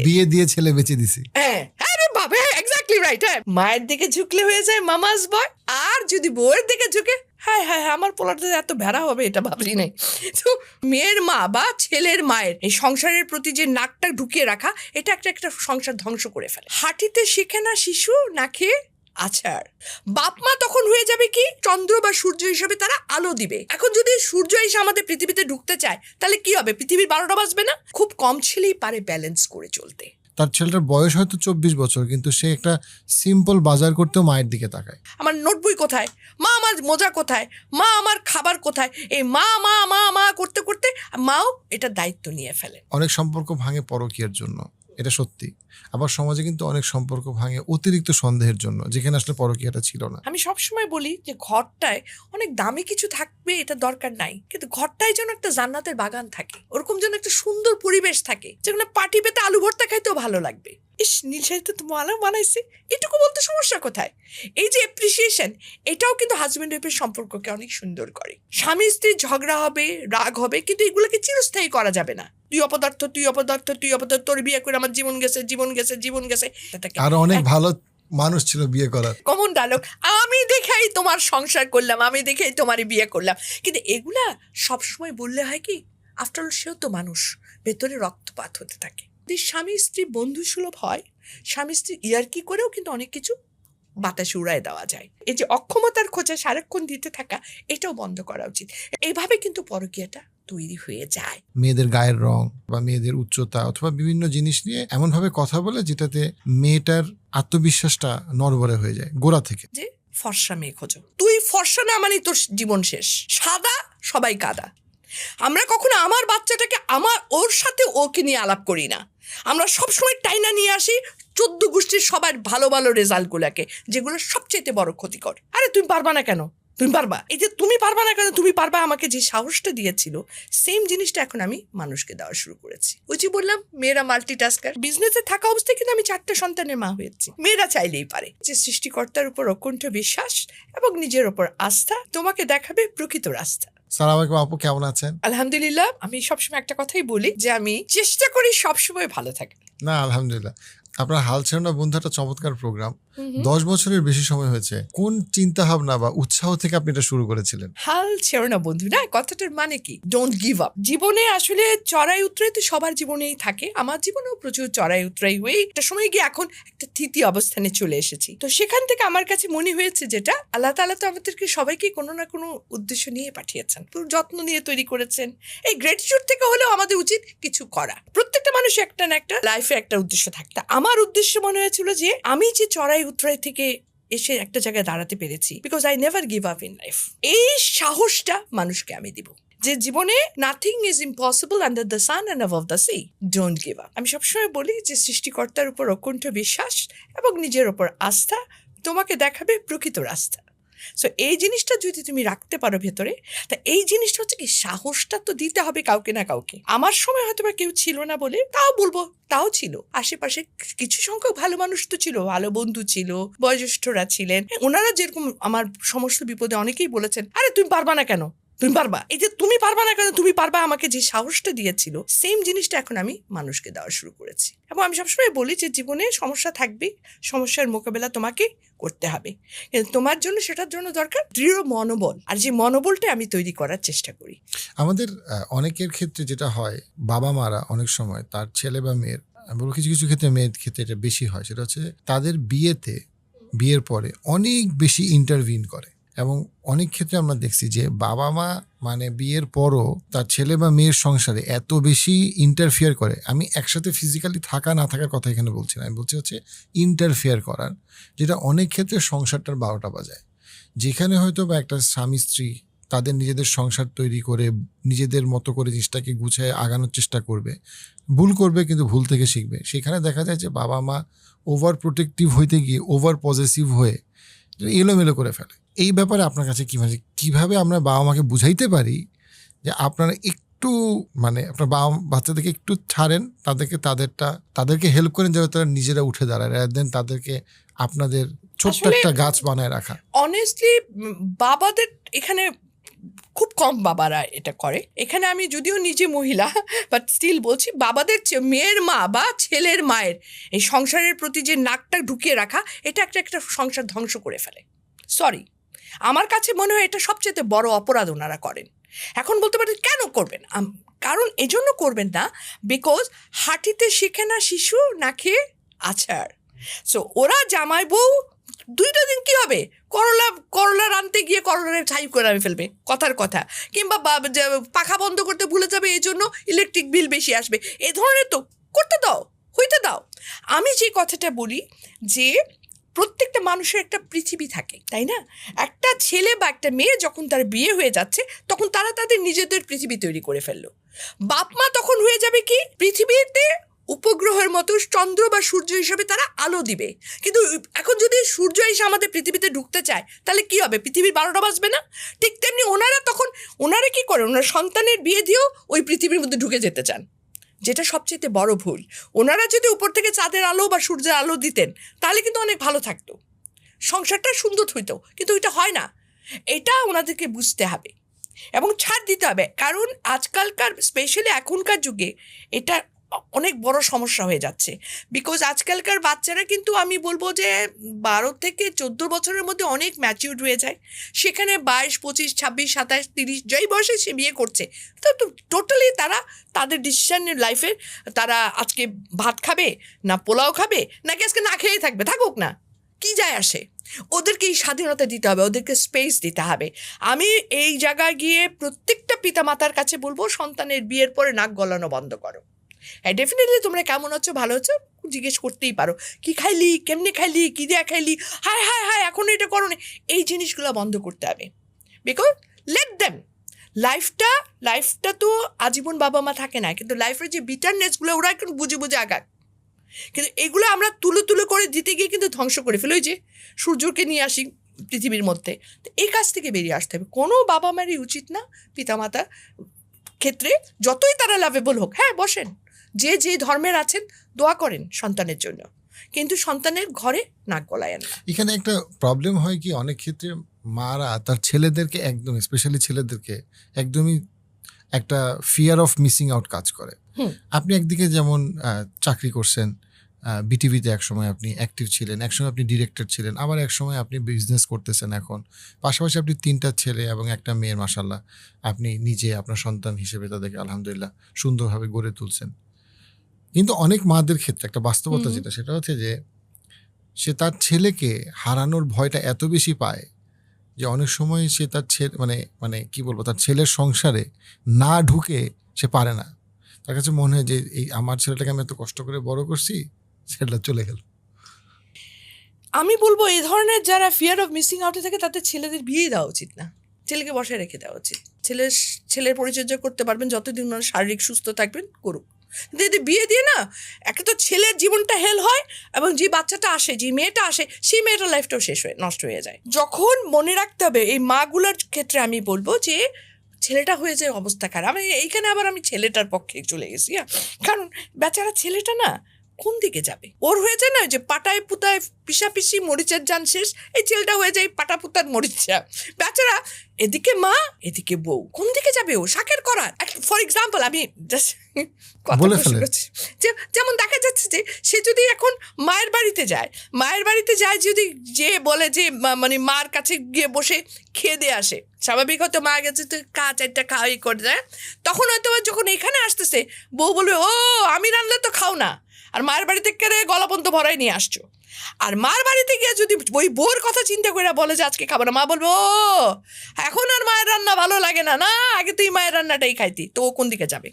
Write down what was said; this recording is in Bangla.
বিয়ে দিয়ে ছেলে বেঁচে দিছি। হ্যাঁ, আরে বাবা, এক্স্যাক্টলি রাইট। হ্যাঁ, মায়ের দিকে ঝুঁকলে হয়ে যায় মামাস বয়, আর যদি বউয়ের দিকে ঝুঁকে, হ্যাঁ হ্যাঁ হ্যাঁ, আমার পোলাটা এত ভেড়া হবে এটা ভাবি নাই। তো মেয়ের মা বা ছেলের মায়ের এই সংসারের প্রতি যে নাকটা ঢুকিয়ে রাখা, এটা একটা সংসার ধ্বংস করে ফেলে। হাঁটিতে শিখে না শিশু, না খেয়ে আছাড়। বাপ মা তখন হয়ে যাবে কি চন্দ্র বা সূর্য হিসেবে, তারা আলো দিবে। এখন যদি সূর্য এসে আমাদের পৃথিবীতে ঢুকতে চায়, তাহলে কি হবে? পৃথিবীর 12টা বাজবে না? খুব কম ছেলেই পারে ব্যালেন্স করে চলতে। তার ছেলেটার বয়স হয়তো 24 বছর, কিন্তু সে একটা সিম্পল বাজার করতেও মায়ের দিকে তাকায়। আমার নোটবই কোথায়, মা আমার মোজা কোথায়, মা আমার খাবার কোথায়, এই মা মা মা মা করতে করতে মাও এটা দায়িত্ব নিয়ে ফেলে। অনেক সম্পর্ক ভাঙে পরকীয়ার জন্য, এটা সত্যি। আবার সমাজে কিন্তু অনেক সম্পর্ক ভাঙে অতিরিক্ত সন্দেহের জন্য, যেখানে আসলে পরকীয়াটা ছিল না। আমি সবসময় বলি যে ঘরটায় অনেক দামি কিছু থাকবে, এটা দরকার নাই, কিন্তু ঘরটায় যেন একটা জান্নাতের বাগান থাকে, ওরকম যেন একটা সুন্দর পরিবেশ থাকে, যেখানে পাটি পেতে আলু ভর্তা খাইতেও ভালো লাগবে। ইস, নিশাই তো ভালো বানাইছে, এটুকু বলতে সমস্যা কোথায়? এই যে অ্যাপ্রিসিয়েশন, এটাও কিন্তু হাজবেন্ড ওয়াইফের সম্পর্ককে অনেক সুন্দর করে। স্বামী স্ত্রীর ঝগড়া হবে, রাগ হবে, কিন্তু এগুলোকে চিরস্থায়ী করা যাবে না। তুই অপদার্থ, তুই অপদার্থ, তুই অপদার্থ, তোর বিয়ে করে আমার জীবন গেছে, জীবন গেছে, জীবন গেছে। আর অনেক ভালো মানুষ ছিল বিয়ে করার। কমন ডায়লগ, আমি দেখেই তোমার সংসার করলাম, আমি দেখেই তোমারই বিয়ে করলাম। কিন্তু এগুলা সবসময় বললে হয় কি, আফটার অল সেও তো মানুষ, ভেতরে রক্তপাত হতে থাকে। যদি স্বামী স্ত্রী বন্ধু সুলভ হয়, স্বামী স্ত্রী ইয়ার্কি করেও কিন্তু অনেক কিছু বাতাসে উড়ায় দেওয়া যায়। এই যে অক্ষমতার খোঁজে সারাক্ষণ দিতে থাকা, এটাও বন্ধ করা উচিত। এইভাবে কিন্তু পরকীয়াটা তৈরি হয়ে যায়। মেয়েদের গায়ের রং বা মেয়েদের উচ্চতা অথবা বিভিন্ন জিনিস নিয়ে এমনভাবে কথা বলে যেটাতে মেয়েটার আত্মবিশ্বাসটা নড়বড়ে হয়ে যায় গোড়া থেকে। যে ফর্সা মেয়ে খোঁজো, তুই ফর্সা না মানে তোর জীবন শেষ, সাদা সবাই কাদা। আমরা কখনো আমার বাচ্চাটাকে ওর সাথে ওকে নিয়ে আলাপ করি না। আমরা সবসময় টাইনা নিয়ে আসি 14 গোষ্ঠীর সবার ভালো ভালো রেজাল্টগুলোকে, যেগুলো সবচেয়ে বড় ক্ষতিকর। আরে তুমি পারবা না কেন? তুমি পারবা। এই যে তুমি পারবা না কেন, তুমি পারবা, আমাকে যে সাহসটা দিয়েছিল, সেম জিনিসটা এখন আমি মানুষকে দেওয়া শুরু করেছি। ওই যে বললাম, মেয়েরা মাল্টিটাস্কার। বিজনেসে থাকা অবস্থায় কিন্তু আমি 4টে সন্তানের মা হয়েছি। মেয়েরা চাইলেই পারে। যে সৃষ্টিকর্তার উপর অকুণ্ঠ বিশ্বাস এবং নিজের উপর আস্থা তোমাকে দেখাবে প্রকৃত রাস্তা। সালাম আলাইকুম আপু, কেমন আছেন? আলহামদুলিল্লাহ। আমি সবসময় একটা কথাই বলি যে আমি চেষ্টা করি সবসময় ভালো থাকতে। না, আলহামদুলিল্লাহ। আপনার হাল ছেড়ো না বন্ধু একটা চমৎকার প্রোগ্রাম। 10 বছরের বেশি সময় হয়েছে। কোন চিন্তা ভাবনা বা উৎসাহ থেকে আপনি এটা শুরু করেছিলেন? হাল ছেড়ো না বন্ধু, না কথাটার মানে কি? Don't give up. জীবনে আসলে চড়াই উতরাই তো সবার জীবনেই থাকে। আমার জীবনেও প্রচুর চড়াই উতরাই হয়ে একটা সময় গিয়ে এখন একটা তৃতীয় অবস্থানে চলে এসেছি। তো সেখান থেকে আমার কাছে মনে হয়েছে, যেটা আল্লাহ তাআলা তো আমাদেরকে সবাইকে কোনো না কোনো উদ্দেশ্য নিয়ে পাঠিয়েছেন, পুরো যত্ন নিয়ে তৈরি করেছেন। এই গ্র্যাটিটিউড থেকে হলেও আমাদের উচিত কিছু করা। প্রত্যেকটা মানুষ একটা না একটা লাইফে একটা উদ্দেশ্য থাকতে। আমার উদ্দেশ্য মনে হয়েছিল যে আমি যে চড়াই উতরাই থেকে এসে একটা জায়গায় দাঁড়াতে পেরেছি, because I never give up in life. এই সাহসটা মানুষকে আমি দিব যে জীবনে nothing is impossible under the sun and above the sea. Don't give up. আমি সবসময় বলি যে সৃষ্টিকর্তার উপর অকুণ্ঠ বিশ্বাস এবং নিজের উপর আস্থা তোমাকে দেখাবে প্রকৃত রাস্তা। সো এই জিনিসটা যদি তুমি রাখতে পারো ভেতরে, তা এই জিনিসটা হচ্ছে কি, সাহসটা তো দিতে হবে কাউকে না কাউকে। আমার সময় হয়তো বা কেউ ছিল না বলে তাও বলবো, তাও ছিল আশেপাশে কিছু সংখ্যক ভালো মানুষ তো ছিল, ভালো বন্ধু ছিল, বয়োজ্যেষ্ঠরা ছিলেন। ওনারা যেরকম আমার সমস্ত বিপদে অনেকেই বলেছেন, আরে তুমি পারবা না কেন, তুমি পারবা। এই যে তুমি পারবা না কেন, তুমি পারবা, আমাকে যে সাহসটা দিয়েছিল, সেম জিনিসটা এখন আমি মানুষকে দেওয়া শুরু করেছি। এবং আমি সবসময় বলি যে জীবনে সমস্যা থাকবে, সমস্যার মোকাবেলা তোমাকে করতে হবে, কিন্তু তোমার জন্য সেটার জন্য দরকার দৃঢ় মনোবল। আর যে মনোবলটা আমি তৈরি করার চেষ্টা করি। আমাদের অনেকের ক্ষেত্রে যেটা হয়, বাবা মারা অনেক সময় তার ছেলে বা মেয়ের, আমি বলবো কিছু কিছু ক্ষেত্রে মেয়ের ক্ষেত্রে এটা বেশি হয়, সেটা হচ্ছে তাদের বিয়ের পরে অনেক বেশি ইন্টারভিন করে। এবং অনেক ক্ষেত্রে আমরা দেখছি যে বাবা মা মানে বিয়ের পরও তার ছেলে বা মেয়ের সংসারে এত বেশি ইন্টারফিয়ার করে। আমি একসাথে ফিজিক্যালি থাকা না থাকার কথা এখানে বলছি না, আমি বলছি হচ্ছে ইন্টারফিয়ার করার, যেটা অনেক ক্ষেত্রে সংসারটার 12টা বাজায়। যেখানে হয়তো বা একটা স্বামী স্ত্রী তাদের নিজেদের সংসার তৈরি করে নিজেদের মতো করে জিনিসটাকে গুছিয়ে আগানোর চেষ্টা করবে, ভুল করবে কিন্তু ভুল থেকে শিখবে। সেখানে দেখা যায় যে বাবা মা ওভার প্রোটেক্টিভ হইতে গিয়ে ওভার পজেসিভ হয়ে এলোমেলো করে ফেলে। এই ব্যাপারে আপনার কাছে কিভাবে আমরা বাবা মাকে বুঝাইতে পারি যে আপনারা একটু মানে আপনার বাচ্চাদেরকে একটু ছাড়েন, তাদেরকে হেল্প করেন যাতে তারা নিজেরা উঠে দাঁড়ায়, রাদার দেন তাদেরকে আপনাদের ছোট্ট একটা গাছ বানায় রাখা। অনেস্টলি বাবাদের এখানে খুব কম বাবারা এটা করে। এখানে আমি যদিও নিজে মহিলা, বাট স্টিল বলছি, বাবাদের মেয়ের মা বা ছেলের মায়ের এই সংসারের প্রতি যে নাকটা ঢুকিয়ে রাখা, এটা একটা সংসার ধ্বংস করে ফেলে। সরি, আমার কাছে মনে হয় এটা সবচেয়ে বড় অপরাধ ওনারা করেন। এখন বলতে পারেন কেন করবেন, কারণ এজন্য করবেন না, বিকজ হাঁটিতে শিখে না শিশু না খেয়ে আছাড়। সো ওরা জামাই বউ 2টা দিন কি হবে, করলা রানতে গিয়ে করলার ছাই করে ফেলবে, কথার কথা, কিংবা পাখা বন্ধ করতে ভুলে যাবে, এই জন্য ইলেকট্রিক বিল বেশি আসবে। এ ধরনের তো করতে দাও, হইতে দাও। আমি যে কথাটা বলি যে প্রত্যেকটা মানুষের একটা পৃথিবী থাকে, তাই না? একটা ছেলে বা একটা মেয়ে যখন তার বিয়ে হয়ে যাচ্ছে, তখন তারা তাদের নিজেদের পৃথিবী তৈরি করে ফেললো। বাপ মা তখন হয়ে যাবে কি, পৃথিবীতে উপগ্রহের মতো চন্দ্র বা সূর্য হিসেবে তারা আলো দিবে। কিন্তু এখন যদি সূর্য এসে আমাদের পৃথিবীতে ঢুকতে চায়, তাহলে কি হবে, পৃথিবীর 12টা বাজবে না? ঠিক তেমনি ওনারা কি করে, ওনারা সন্তানের বিয়ে দিয়েও ওই পৃথিবীর মধ্যে ঢুকে যেতে চান, যেটা সবচেয়ে বড় ভুল। ওনারা যদি উপর থেকে চাঁদের আলো বা সূর্যের আলো দিতেন, তাহলে কিন্তু অনেক ভালো থাকতো, সংসারটা সুন্দর হইতো। কিন্তু এটা হয় না, এটা ওনাদেরকে বুঝতে হবে এবং ছাড় দিতে হবে। কারণ আজকালকার, স্পেশালি এখনকার যুগে, এটা অনেক বড় সমস্যা হয়ে যাচ্ছে। বিকজ আজকালকার বাচ্চারা কিন্তু, আমি বলবো যে 12 থেকে 14 বছরের মধ্যে অনেক ম্যাচিউরড হয়ে যায়। সেখানে 22, 25, 26, 27, 30 যেই বয়সে সে বিয়ে করছে, তো টোটালি তারা তাদের ডিসিশন লাইফের, তারা আজকে ভাত খাবে না পোলাও খাবে, নাকি আজকে না খেয়েই থাকবে, থাকুক না, কি যায় আসে। ওদেরকে এই স্বাধীনতা দিতে হবে, ওদেরকে স্পেস দিতে হবে। আমি এই জায়গায় গিয়ে প্রত্যেকটা পিতামাতার কাছে বলবো, সন্তানের বিয়ের পরে নাক গলানো বন্ধ করো। হ্যাঁ, ডেফিনেটলি তোমরা কেমন আছো, ভালো আছো, জিজ্ঞেস করতেই পারো, কি খাইলি, কেমনি খাইলি, কি দেয়া খাইলি, হায় হায় হায় এখন এটা করো না, এই জিনিসগুলো বন্ধ করতে হবে। বিকজ লেট দেম, লাইফটা তো আজীবন বাবা মা থাকে না, কিন্তু লাইফের যে বিটারনেসগুলো ওরা এখন বুঝে বুঝে আগাক। কিন্তু এগুলো আমরা তুলে করে দিতে গিয়ে কিন্তু ধ্বংস করে ফেলি। ওই যে সূর্যকে নিয়ে আসি পৃথিবীর মধ্যে, তো এই কাজ থেকে বেরিয়ে আসতে হবে। কোনো বাবা মারই উচিত না পিতামাতার ক্ষেত্রে, যতই তারা লাভেবল হোক, হ্যাঁ বসেন, যে ধর্মের আছেন দোয়া করেন সন্তানের জন্য, কিন্তু সন্তানের ঘরে নাক গলায়েন না। এখানে একটা প্রবলেম হয় কি, অনেক ক্ষেত্রে মারা তার ছেলেদেরকে একদম, স্পেশালি ছেলেদেরকে একদমই একটা ফিয়ার অফ মিসিং আউট কাজ করে। আপনি একদিকে যেমন চাকরি করছেন, বিটিভিতে একসময় আপনি অ্যাক্টিভ ছিলেন, একসময় আপনি ডিরেক্টর ছিলেন, আবার একসময় আপনি বিজনেস করতেছেন এখন, পাশাপাশি আপনি 3টা ছেলে এবং একটা মেয়ের, মাশাআল্লাহ, আপনি নিজে আপনার সন্তান হিসেবে তাদেরকে আলহামদুলিল্লাহ সুন্দরভাবে গড়ে তুলছেন। কিন্তু অনেক মাদের ক্ষেত্রে একটা বাস্তবতা যেটা, সেটা হচ্ছে যে সে তার ছেলেকে হারানোর ভয়টা এত বেশি পায় যে অনেক সময় সে তার ছেলে মানে কি বলবো, তার ছেলের সংসারে না ঢুকে সে পারে না। তার কাছে মনে হয় যে এই আমার ছেলেটাকে আমি এত কষ্ট করে বড় করছি, ছেলেটা চলে গেল। আমি বলবো এই ধরনের যারা ফিয়ার অফ মিসিং আউটে থাকে, তাদের ছেলেদের বিয়ে দেওয়া উচিত না, ছেলেকে বসায় রেখে দেওয়া উচিত। ছেলের পরিচর্যা করতে পারবেন যতদিন ওনার শারীরিক সুস্থ থাকবেন, করুক। যদি বিয়ে দিয়ে না, একটা তো ছেলের জীবনটা হেল হয়, এবং যে বাচ্চাটা আসে, যে মেয়েটা আসে, সেই মেয়েটার লাইফটাও নষ্ট হয়ে যায়। যখন মনে রাখতে হবে, এই মাগুলার ক্ষেত্রে আমি বলবো যে ছেলেটা হয়ে যায় অবস্থা খারাপ। এইখানে আবার আমি ছেলেটার পক্ষে চলে গেছি, কারণ বেচারা ছেলেটা না কোন দিকে যাবে, ওর হয়ে যায় না যে পাটায় পুতায় পিসাপিসি মরিচের জান শেষ, এই ছেলেটা হয়ে যায় পাটা পুতার মরিচা। বেচারা এদিকে মা, এদিকে বউ, কোন দিকে যাবে ও? শাকের করা। ফর এক্সাম্পল, আমি জাস্ট যেমন দেখা যাচ্ছে যে সে যদি এখন মায়ের বাড়িতে যায়, যদি যে বলে যে মানে মার কাছে গিয়ে বসে খেয়ে দিয়ে আসে, স্বাভাবিক হয়তো মা গেছে তো চারটা খাওয়াই করে দেয়, তখন হয়তো যখন এখানে আসতেছে বউ বলবে, ও আমি রান্না তো খাও না, আর মায়ের বাড়িতে কেড়ে গলা পর্যন্ত ভরাই নিয়ে আসছো। আর মার বাড়িতে গিয়ে যদি ওই বউর কথা চিন্তা করে বলে যে আজকে খাবো না, মা বলবো, ও এখন আর মায়ের রান্না ভালো লাগে না, না আগে তুই মায়ের রান্নাটাই খাইতি, তো ও কোন দিকে যাবে?